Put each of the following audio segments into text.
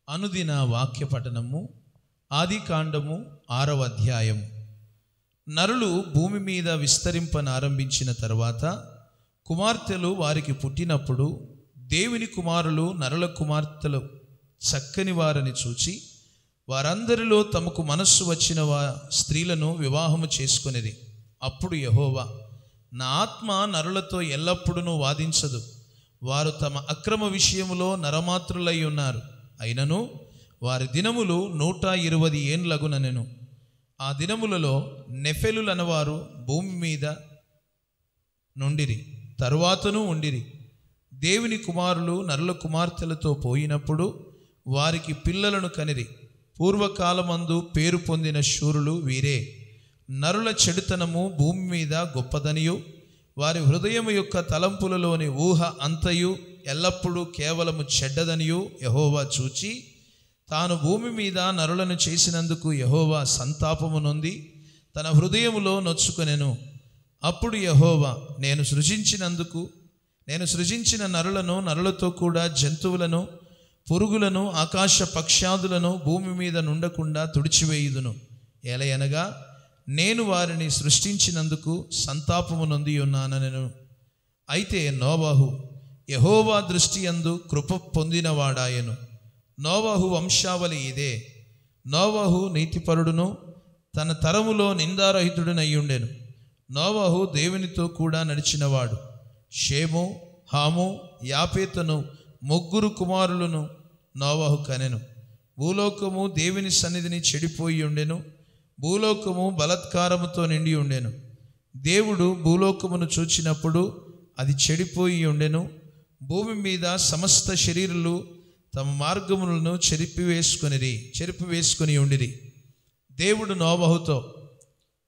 అనుదిన వాక్య పఠనము ఆదికాండము 6వ అధ్యాయము. నరులు భూమి మీద విస్తరింపనారంభించిన తర్వాత కుమార్తెలు వారికి పుట్టినప్పుడు దేవుని కుమారులు నరుల కుమార్తెలు చక్కని వారని చూచి వారందరిలో తమకు మనస్సు వచ్చిన స్త్రీలను వివాహము చేసుకొనిరి. అప్పుడు యెహోవా, నా ఆత్మ నరులతో ఎల్లప్పుడూ వాదించదు, వారు తమ అక్రమ విషయములో నరమాత్రులై ఉన్నారు. అయినను వారి దినములు 120 ఏండ్లగునెను. ఆ దినములలో నెఫెలులనవారు భూమి మీద నుండిరి, తరువాతను ఉండిరి. దేవుని కుమారులు నరుల కుమార్తెలతో పోయినప్పుడు వారికి పిల్లలను కనిరి. పూర్వకాలమందు పేరు పొందిన శూరులు వీరే. నరుల చెడుతనము భూమి మీద గొప్పదనియు వారి హృదయము యొక్క తలంపులలోని ఊహ అంతయు ఎల్లప్పుడూ కేవలము చెడ్డదనియు యెహోవా చూచి తాను భూమి మీద నరులను చేసినందుకు యెహోవా సంతాపము నొంది తన హృదయములో నొచ్చుకొనెను. అప్పుడు యెహోవా, నేను సృజించిన నరులను, నరులతో కూడా జంతువులను, పురుగులను, ఆకాశ పక్షాదులను భూమి మీద నుండకుండా తుడిచివేయుదును. ఏలయనగా నేను వారిని సృష్టించినందుకు సంతాపము నొంది ఉన్నానెను. అయితే నోవహు యెహోవా దృష్టి యందు కృప పొందినవాడాయెను. నోవహు వంశావళి ఇదే. నోవహు నీతిపరుడును తన తరములో నిందారహితుడునయ్యుండెను. నోవహు దేవునితో కూడా నడిచినవాడు. షేము, హాము, యాపేతును 3 కుమారులను నోవహు కనెను. భూలోకము దేవుని సన్నిధిని చెడిపోయి ఉండెను. భూలోకము బలాత్కారముతో నిండి ఉండెను. దేవుడు భూలోకమును చూచినప్పుడు అది చెడిపోయి ఉండెను. భూమి మీద సమస్త శరీరులు తమ మార్గములను చెరిపివేసుకొని ఉండిరి. దేవుడు నోవహుతో,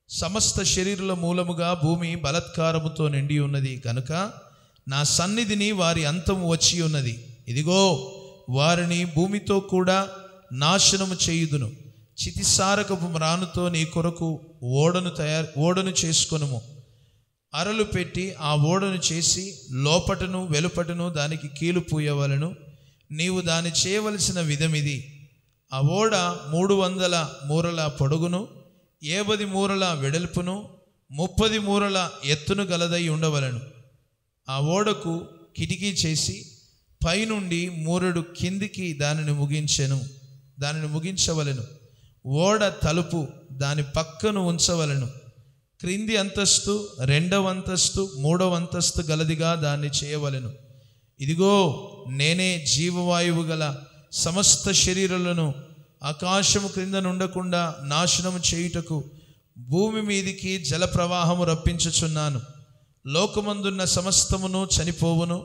సమస్త శరీరుల మూలముగా భూమి బలాత్కారముతో నిండి ఉన్నది కనుక నా సన్నిధిని వారి అంతము వచ్చి ఉన్నది. ఇదిగో వారిని భూమితో కూడా నాశనము చేయుదును. చితిసారకపు మ్రానుతో నీ కొరకు ఓడను చేసుకొనుము. అరలు పెట్టి ఆ ఓడను చేసి లోపటను వెలుపటను దానికి కీలు పూయవలను. నీవు దాన్ని చేయవలసిన విధమిది: ఆ ఓడ 300 మూరల పొడుగును, 50 మూరల వెడల్పును, 30 మూరల ఎత్తును గలదై ఉండవలను. ఆ ఓడకు కిటికీ చేసి పైనుండి మూరెడు కిందికి దానిని ముగించవలెను. ఓడ తలుపు దాని పక్కను ఉంచవలను. క్రింది అంతస్తు, 2వ అంతస్తు, 3వ అంతస్తు గలదిగా దాన్ని చేయవలెను. ఇదిగో నేనే జీవవాయువు గల సమస్త శరీరాలను ఆకాశము క్రింద నుండకుండా నాశనము చేయుటకు భూమి మీదికి జలప్రవాహము రప్పించుచున్నాను. లోకమందున్న సమస్తమును చనిపోవును.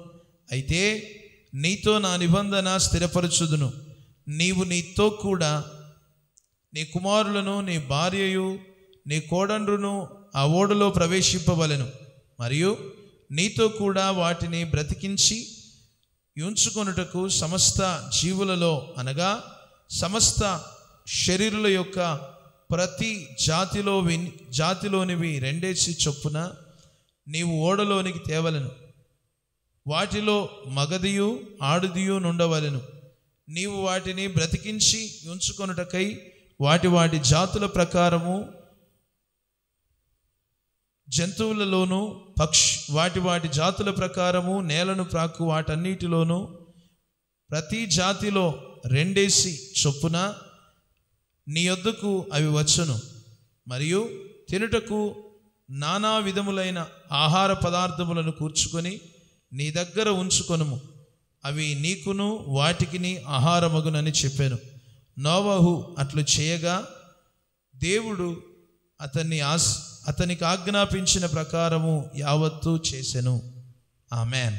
అయితే నీతో నా నిబంధన స్థిరపరచుదును. నీవు నీతో కూడా నీ కుమారులను, నీ భార్యయు, నీ కోడండ్రును ఆ ఓడలో ప్రవేశింపవలెను. మరియు నీతో కూడా వాటిని బ్రతికించి ఉంచుకొనుటకు సమస్త జీవులలో, అనగా సమస్త శరీరుల యొక్క ప్రతి జాతిలోనివి 2 చొప్పున నీవు ఓడలోనికి తేవలెను. వాటిలో మగదియు ఆడుదియు నుండవలెను. నీవు వాటిని బ్రతికించి ఉంచుకొనుటకై వాటి జాతుల ప్రకారము జంతువులలోను, వాటి జాతుల ప్రకారము నేలను ప్రాకు వాటన్నిటిలోనూ ప్రతి జాతిలో 2 చొప్పున నీ యొద్దకు అవి వచ్చును. మరియు తినుటకు నానా విధములైన ఆహార పదార్థములను కూర్చుకొని నీ దగ్గర ఉంచుకొనుము. అవి నీకును వాటికిని ఆహారమగునని చెప్పాను. నోవహు అట్లు చేయగా దేవుడు అతనికి ఆజ్ఞాపించిన ప్రకారము యావత్తు చేసెను. ఆమెన్.